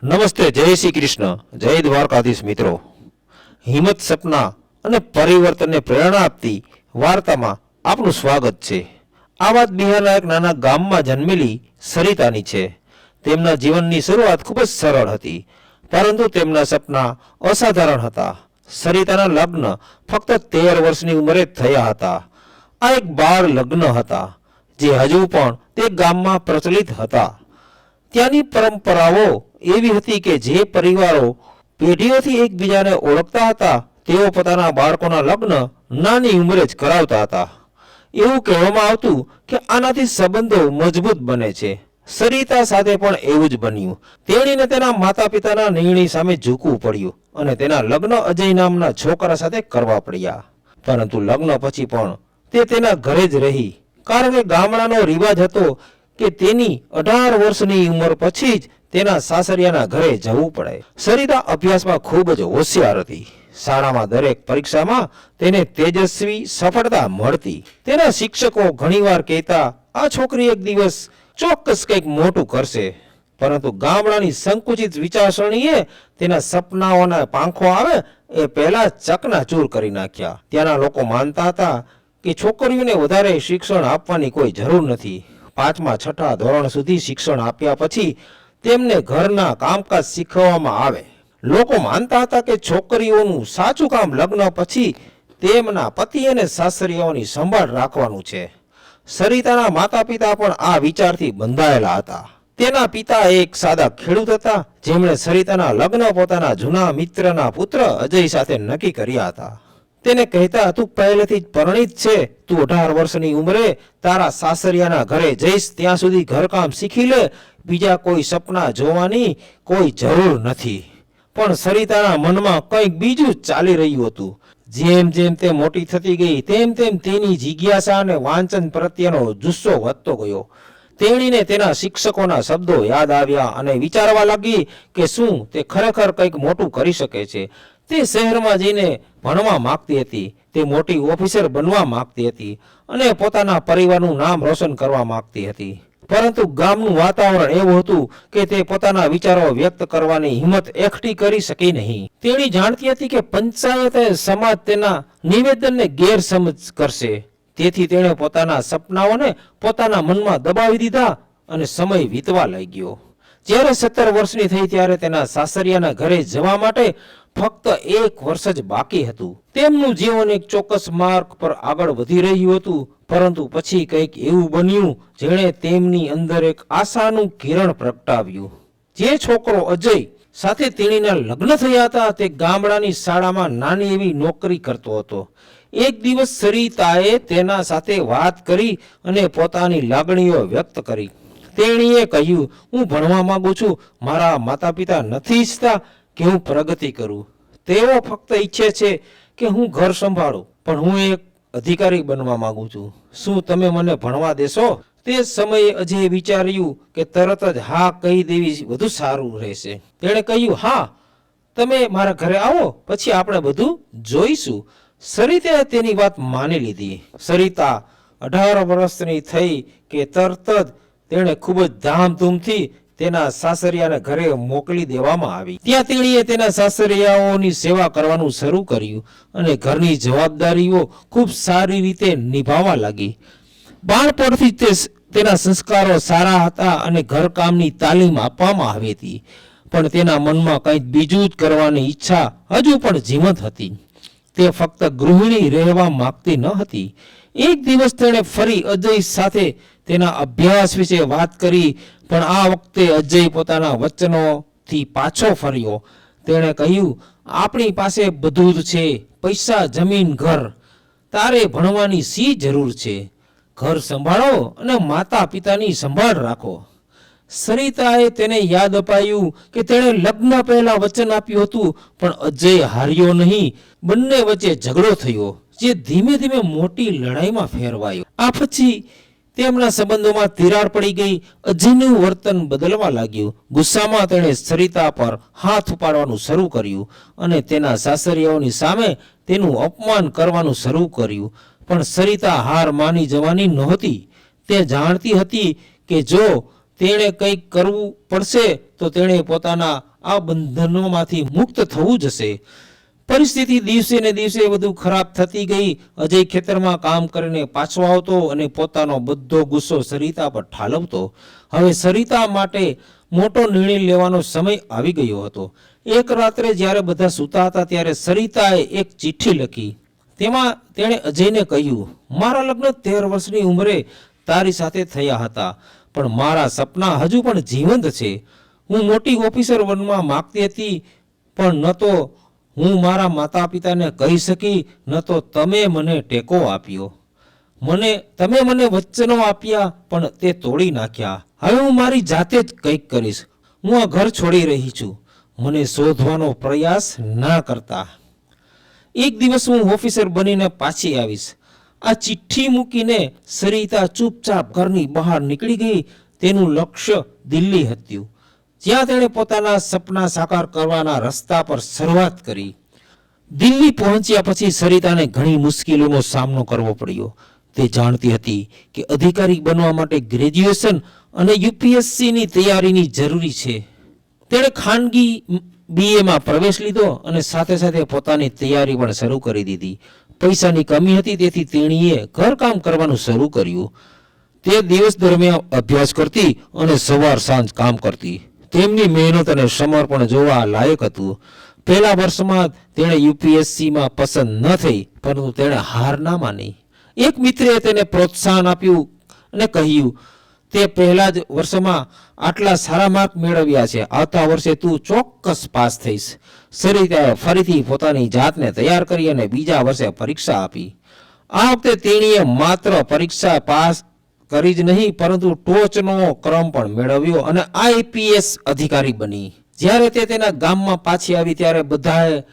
નમસ્તે, જય શ્રી કૃષ્ણ, જય દ્વારકાધીશ મિત્રો. હિંમત, સપના અને પરિવર્તનને પ્રેરણા આપતી વાર્તામાં આપનું સ્વાગત છે. આ વાત બિહારના એક નાના ગામમાં જન્મેલી સરિતાની છે. તેમના જીવનની શરૂઆત ખૂબ જ સરળ હતી, પરંતુ તેમના સપના અસાધારણ હતા. સરિતાના લગ્ન ફક્ત 13 વર્ષની ઉંમરે થયા હતા. આ એક બાળ લગ્ન હતા, જે હજુ પણ તે ગામમાં પ્રચલિત હતા. ત્યાંની પરંપરાઓ એવી હતી કે જે પરિવારો પેઢીઓથી એકબીજાને ઓળખતા હતા, તેઓ પોતાના બાળકોના લગ્ન નાની ઉંમરે જ કરાવતા હતા. એવું કહેવામાં આવતું કે આનાથી સંબંધો મજબૂત બને છે. સરિતા સાથે પણ એવું જ બન્યું. તેણીને તેના માતા પિતાના નિર્ણય સામે ઝૂકવું પડ્યું અને તેના લગ્ન અજય નામના છોકરા સાથે કરવા પડ્યા. પરંતુ લગ્ન પછી પણ તે તેના ઘરે જ રહી, કારણ કે ગામડાનો રિવાજ હતો કે તેની 18 વર્ષની ઉંમર પછી જ તેના સાસરિયાના ઘરે જવું પડે. સરિતા અભ્યાસમાં ખૂબ જ હોશિયાર હતી. શાળામાં દરેક પરીક્ષામાં તેને તેજસ્વી સફળતા મળતી. તેના શિક્ષકો ઘણીવાર કહેતા, આ છોકરી એક દિવસ ચોક્કસ કંઈક મોટું કરશે. પરંતુ ગામડાની સંકુચિત વિચારસરણીએ તેના સપનાઓના પાંખો આવે એ પહેલા ચકનાચૂર કરી નાખ્યા. ત્યાંના લોકો માનતા હતા કે છોકરીઓને વધારે શિક્ષણ આપવાની કોઈ જરૂર નથી. 5મા 6ઠા ધોરણ સુધી શિક્ષણ આપ્યા પછી તેમને ઘરના કામકાજ શીખવવામાં આવે. લોકો માનતા હતા કે છોકરીઓનું સાચું કામ લગ્ન પછી તેમના પતિ અને સાસરિયાઓની સંભાળ રાખવાનું છે. સરિતાના માતા પિતા પણ આ વિચારથી બંધાયેલા હતા. તેના પિતા એક સાદા ખેડૂત હતા, જેમણે સરિતાના લગ્ન પોતાના જૂના મિત્રના પુત્ર અજય સાથે નક્કી કર્યા હતા. તેને કહેતા, તું પહેલેથી જ પરણિત છે, તું 18 વર્ષની ઉંમરે તારા સાસરિયાના ઘરે જઈશ ત્યાં સુધી ઘરકામ શીખી લે, બીજા કોઈ સપના જોવાની કોઈ જરૂર નથી. પણ સરિતાના મનમાં કંઈક બીજું જ ચાલી રહ્યું હતું. જેમ જેમ તે મોટી થતી ગઈ તેમ તેમ તેની જિજ્ઞાસા અને વાંચન પ્રત્યેનો જુસ્સો વધતો ગયો. તેણીને તેના શિક્ષકોના શબ્દો યાદ આવ્યા અને વિચારવા લાગી કે શું તે ખરેખર કંઈક મોટું કરી શકે છે. તે શહેરમાં જઈને ભણવા માંગતી હતી, તે મોટી ઓફિસર બનવા માંગતી હતી અને પોતાના પરિવારનું નામ રોશન કરવા માંગતી હતી. પરંતુ ગામનું વાતાવરણ એવું હતું કે તે પોતાના વિચારો વ્યક્ત કરવાની હિંમત એકઠી કરી શકી નહીં. તેણી જાણતી હતી કે પંચાયત અને સમાજ તેના નિવેદનને ગેરસમજ કરશે. તેથી તેણે પોતાના સપનાઓને પોતાના મનમાં દબાવી દીધા અને સમય વીતવા લાગ્યો. જ્યારે 17 વર્ષની થઈ ત્યારે તેના સાસરિયાના ઘરે જવા માટે ફક્ત 1 વર્ષ જ બાકી હતું. તેમનું જીવન એક ચોક્કસ માર્ગ પર આગળ વધી રહ્યું હતું, પરંતુ પછી કંઈક એવું બન્યું જેણે તેમની અંદર એક આશાનું કિરણ પ્રગટાવ્યું. જે છોકરો અજય સાથે તેણીના લગ્ન થયા હતા, તે ગામડાની શાળામાં નાની એવી નોકરી કરતો હતો. એક દિવસ સરિતાએ તેના સાથે વાત કરી અને પોતાની લાગણીઓ વ્યક્ત કરી. તેણીએ કહ્યું, હું ભણવા માંગુ છું. મારા માતા પિતા નથી ઈચ્છતા કે હું પ્રગતિ કરું. તેઓ ફક્ત ઈચ્છે છે કે હું ઘર સંભાળું, પણ હું એક અધિકારી બનવા માંગુ છું. શું તમે મને ભણવા દેશો? તે સમયે અજયે વિચાર્યું કે તરત જ હા કહી દેવી વધુ સારું રહેશે. તેણે કહ્યું, હા, તમે મારા ઘરે આવો, પછી આપણે બધું જોઈશું. સરિતાએ તેની વાત માની લીધી. સરિતા 18 વર્ષની થઈ કે તરત જ તેણે ખૂબ જ ધામધૂમથી તેના સાસરિયાના ઘરે મોકલી દેવામાં આવી. ત્યાં તેણીએ તેના સાસરિયાઓની સેવા કરવાનું શરૂ કર્યું અને ઘરની જવાબદારીઓ ખૂબ સારી રીતે નિભાવવા લાગી. બાળપણથી તેના સંસ્કારો સારા હતા અને ઘરકામની તાલીમ આપવામાં આવી હતી, પણ તેના મનમાં કંઈક બીજું જ કરવાની ઈચ્છા હજુ પણ જીવંત હતી. તે ફક્ત ગૃહિણી રહેવા માંગતી ન હતી. એક દિવસ તેણે ફરી અજય સાથે તેના અભ્યાસ વિશે વાત કરી, પણ આ વખતે અજય પોતાના વચનોથી પાછો ફર્યો. તેણે કહ્યું, આપણી પાસે બધું જ છે, પૈસા, જમીન, ઘર. તારે ભણવાની શી જરૂર છે? ઘર સંભાળો અને માતા પિતાની સંભાળ રાખો. સરિતાએ તેને યાદ અપાયું કે તેણે લગ્ન પહેલા વચન આપ્યું હતું, પણ અજય હાર્યો નહીં. બંને વચ્ચે ઝઘડો થયો, જે ધીમે ધીમે મોટી લડાઈમાં ફેરવાયો. આ પછી તેમના સંબંધોમાં તિરાડ પડી ગઈ. અજયનું વર્તન બદલવા લાગ્યું. ગુસ્સામાં તેણે સરિતા પર હાથ ઉપાડવાનું શરૂ કર્યું અને તેના સાસરિયાઓની સામે તેનું અપમાન કરવાનું શરૂ કર્યું. પણ સરિતા હાર માની જવાની નહોતી. તે જાણતી હતી કે જો તેણે કંઈક કરવું પડશે તો તેણે પોતાના આ બંધનોમાંથી મુક્ત થવું જશે. પરિસ્થિતિ દિવસે ને દિવસે વધુ ખરાબ થતી ગઈ. અજય ખેતરમાં કામ કરીને પાછો આવતો અને પોતાનો બધો ગુસ્સો સરિતા પર ઠાલવતો. હવે સરિતા માટે મોટો નિર્ણય લેવાનો સમય આવી ગયો હતો. એક રાત્રે જ્યારે બધા સૂતા હતા ત્યારે સરિતાએ એક ચિઠ્ઠી લખી. તેમાં તેણે અજયને કહ્યું, મારા લગ્ન 13 વર્ષની ઉંમરે તારી સાથે થયા હતા, પણ મારા સપના હજુ પણ જીવંત છે. હું મોટી ઓફિસર બનવા માંગતી હતી, પણ ન તો હું મારા માતા પિતાને કહી શકી, ન તો તમે મને ટેકો આપ્યો. તમે મને વચનો આપ્યા, પણ તે તોડી નાખ્યા. હવે હું મારી જાતે જ કંઈક કરીશ. હું આ ઘર છોડી રહી છું. મને શોધવાનો પ્રયાસ ના કરતા. એક દિવસ હું ઓફિસર બનીને પાછી આવીશ. આ ચિઠ્ઠી મૂકીને સરિતા ચૂપચાપ ઘરની બહાર નીકળી ગઈ. તેનું લક્ષ્ય દિલ્હી હતું, જ્યાં તેણે પોતાના સપના સાકાર કરવાના રસ્તા પર શરૂઆત કરી. દિલ્હી પહોંચ્યા પછી સરિતાને ઘણી મુશ્કેલીઓનો સામનો કરવો પડ્યો. તે જાણતી હતી કે અધિકારી બનવા માટે ગ્રેજ્યુએશન અને યુપીએસસીની તૈયારીની જરૂરી છે. તેણે ખાનગી બીએમાં પ્રવેશ લીધો અને સાથે સાથે પોતાની તૈયારી પણ શરૂ કરી દીધી. પૈસાની કમી હતી, તેથી તેણીએ ઘરકામ કરવાનું શરૂ કર્યું. તે દિવસ દરમિયાન અભ્યાસ કરતી અને સવાર સાંજ કામ કરતી. તેમની મહેનત અને સમર્પણ જોવા લાયક હતું. પહેલા વર્ષમાં તેણે યુપીએસસીમાં પસંદ ન થઈ, પરંતુ તેણે હાર ના માની. એક મિત્રે તેને પ્રોત્સાહન આપ્યું અને કહ્યું, તે પહેલા જ વર્ષમાં આટલા સારા માર્ક મેળવ્યા છે, આવતા વર્ષે તું ચોક્કસ પાસ થઈશ. સરિતાએ ફરીથી પોતાની જાતને તૈયાર કરી અને બીજા વર્ષે પરીક્ષા આપી. આ વખતે તેણીએ માત્ર પરીક્ષા પાસ કરી જ નહીં, પરંતુ ટોચનો ક્રમ પણ મેળવ્યો અને આઈપીએસ અધિકારી બની. જ્યારે તે તેના ગામમાં પાછી આવી ત્યારે બધાએ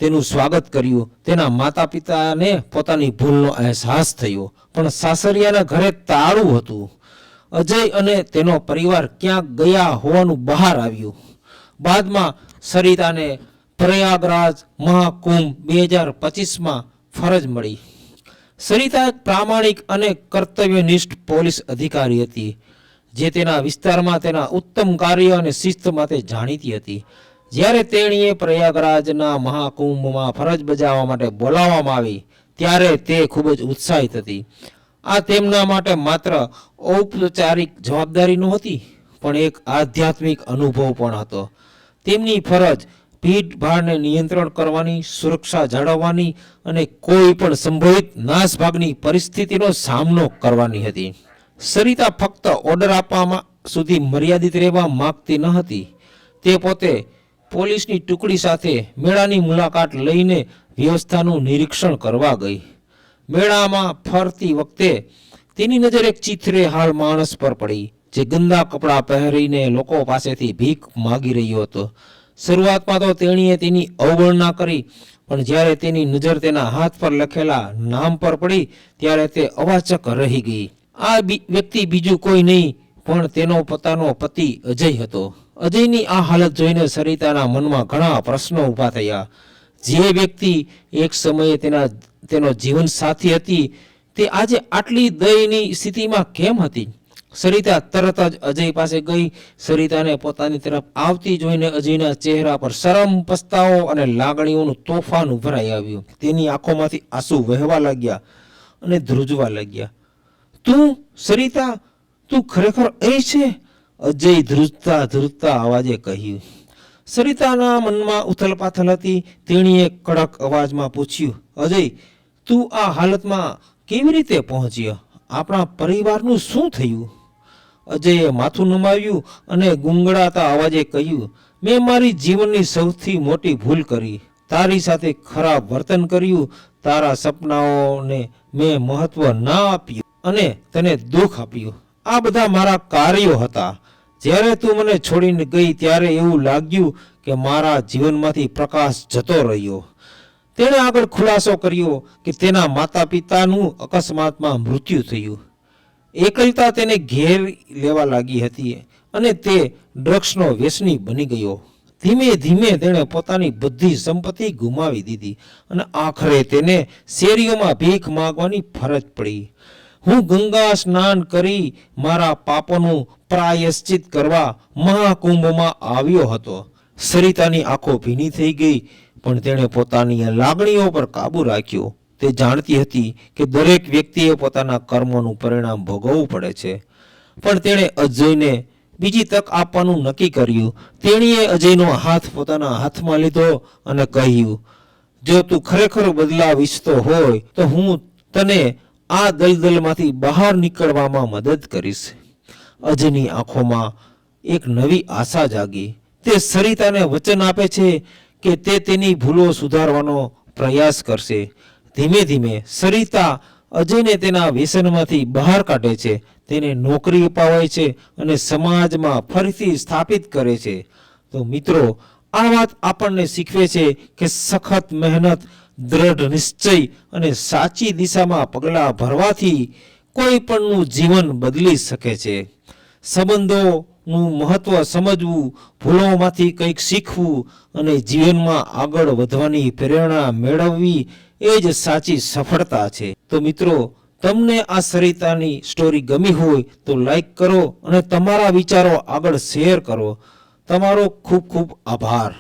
તેનું સ્વાગત કર્યું. તેના માતા પિતાને પોતાની ભૂલનો અહેસાસ થયો, પણ સાસરિયાના ઘરે તાળું હતું. અજય અને તેનો પરિવાર ક્યાંક ગયા હોવાનું બહાર આવ્યું. બાદમાં સરિતાને પ્રયાગરાજ મહાકુંભ 2025માં ફરજ મળી. સરિતા એક પ્રામાણિક અને કર્તવ્યનિષ્ઠ પોલીસ અધિકારી હતી, જે તેના વિસ્તારમાં તેના ઉત્તમ કાર્ય અને શિસ્ત માટે જાણીતી હતી. જ્યારે તેણીએ પ્રયાગરાજના મહાકુંભમાં ફરજ બજાવવા માટે બોલાવવામાં આવી ત્યારે તે ખૂબ જ ઉત્સાહિત હતી. આ તેમના માટે માત્ર ઔપચારિક જવાબદારી નહોતી, પણ એક આધ્યાત્મિક અનુભવ પણ હતો. તેમની ફરજ ભીડભાડને નિયંત્રણ કરવાની, સુરક્ષા જાળવવાની અને કોઈ પણ સંભવિત નાસભાગની પરિસ્થિતિનો સામનો કરવાની હતી. સરિતા ફક્ત ઓર્ડર આપવામાં સુધી મર્યાદિત રહેવા માંગતી ન હતી. તે પોતે પોલીસની ટુકડી સાથે મેળાની મુલાકાત લઈને વ્યવસ્થાનું નિરીક્ષણ કરવા ગઈ. મેળામાં ફરતી વખતે તેની નજર એક ચીથરે હાલ માણસ પર પડી, જે ગંદા કપડાં પહેરીને લોકો પાસેથી ભીખ માગી રહ્યો હતો. શરૂઆતમાં તો તેણીએ તેની અવગણના કરી, પણ જ્યારે તેની નજર તેના હાથ પર લખેલા નામ પર પડી ત્યારે તે અવાચક રહી ગઈ. આ વ્યક્તિ બીજું કોઈ નહીં, પણ તેનો પોતાનો પતિ અજય હતો. અજયની આ હાલત જોઈને સરિતાના મનમાં ઘણા પ્રશ્નો ઊભા થયા. જે વ્યક્તિ એક સમયે તેનો જીવન સાથી હતી, તે આજે આટલી દયનીય સ્થિતિમાં કેમ હતી? સરિતા તરત જ અજય પાસે ગઈ. સરિતાને પોતાની તરફ આવતી જોઈને અજયના ચહેરા પર શરમ, પસ્તાવો અને લાગણીઓનું તોફાન ઉભરાઈ આવ્યું. તેની આંખોમાંથી આંસુ વહેવા લાગ્યા અને ધ્રુજવા લાગ્યા. તું સરિતા, તું ખરેખર અહીં છે? અજય ધ્રુજતા ધ્રુજતા અવાજે કહ્યું. સરિતાના મનમાં ઉથલપાથલ હતી. તેણીએ કડક અવાજમાં પૂછ્યું, અજય, તું આ હાલતમાં કેવી રીતે પહોંચ્યો? આપણા પરિવારનું શું થયું? અજયે માથું નમાવ્યું અને ગુંગળાતા અવાજે કહ્યું, મેં મારી જીવનની સૌથી મોટી ભૂલ કરી. તારી સાથે ખરાબ વર્તન કર્યું. તારા સપનાઓને મેં મહત્વ ના આપ્યું અને તને દુઃખ આપ્યું. આ બધા મારા કાર્યો હતા. જ્યારે તું મને છોડીને ગઈ ત્યારે એવું લાગ્યું કે મારા જીવનમાંથી પ્રકાશ જતો રહ્યો. તેણે આગળ ખુલાસો કર્યો કે તેના માતા પિતાનું અકસ્માતમાં મૃત્યુ થયું. એકલતા તેને ઘેર લેવા લાગી હતી અને તે ડ્રગ્સનો વ્યસની બની ગયો. ધીમે ધીમે તેણે પોતાની બધી સંપત્તિ ગુમાવી દીધી અને આખરે તેને શેરીઓમાં ભીખ માંગવાની ફરજ પડી. હું ગંગા સ્નાન કરી મારા પાપોનું પ્રાયશ્ચિત કરવા મહાકુંભમાં આવ્યો હતો. સરિતાની આંખો ભીની થઈ ગઈ, પણ તેણે પોતાની લાગણીઓ પર કાબુ રાખ્યો. તે જાણતી હતી કે દરેક વ્યક્તિએ પોતાના કર્મોનું પરિણામ ભોગવવું પડે છે, પણ તેણે અજયને બીજી તક આપવાનું નક્કી કર્યું. તેણીએ અજયનો હાથ પોતાના હાથમાં લીધો અને કહ્યું, જો તું ખરેખર બદલાવ ઈચ્છતો હોય તો હું તને આ દલદલમાંથી બહાર નીકળવામાં મદદ કરીશ. અજયની આંખોમાં એક નવી આશા જાગી. તે સરિતાને વચન આપે છે કે તે તેની ભૂલો સુધારવાનો પ્રયાસ કરશે. ધીમે ધીમે સરિતા અજયને તેના વ્યસનમાંથી બહાર કાઢે છે, તેને નોકરી અપાવે છે અને સમાજમાં ફરીથી સ્થાપિત કરે છે. તો મિત્રો, આ વાત આપણને શીખવે છે કે સખત મહેનત, દ્રઢ નિશ્ચય અને સાચી દિશામાં પગલાં ભરવાથી કોઈ પણનું જીવન બદલી શકે છે. સંબંધોનું મહત્વ સમજવું, ભૂલોમાંથી કંઈક શીખવું અને જીવનમાં આગળ વધવાની પ્રેરણા મેળવવી એ જ સાચી સફળતા છે. તો મિત્રો, તમને આ સરિતાની સ્ટોરી ગમી હોય તો લાઈક કરો અને તમારા વિચારો આગળ શેર કરો. તમારો ખૂબ ખૂબ આભાર.